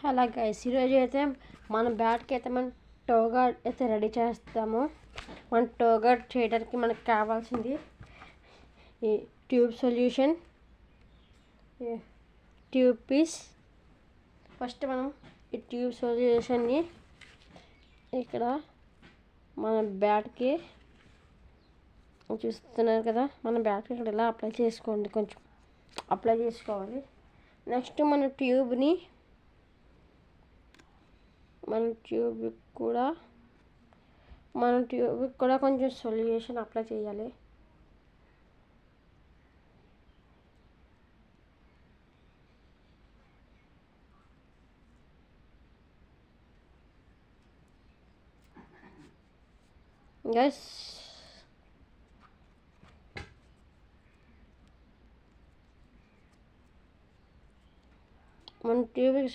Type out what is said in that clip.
Hello guys, ఈరోజు అయితే మన బ్యాట్కి అయితే మనం టోగార్డ్ అయితే రెడీ చేస్తాము. మన టోగార్డ్ చేయడానికి మనకు కావాల్సింది ఈ tube solution, tube piece. First మనం ఈ ట్యూబ్ సొల్యూషన్ని ఇక్కడ మన బ్యాట్కి చూస్తున్నారు కదా, మన బ్యాట్కి ఇక్కడ ఇలా అప్లై చేసుకోండి, కొంచెం అప్లై చేసుకోవాలి. నెక్స్ట్ మన ట్యూబ్ని మన ట్యూబ్కి కూడా కొంచెం సొల్యూషన్ అప్లై చేయాలి. గైస్, మన ట్యూబ్కి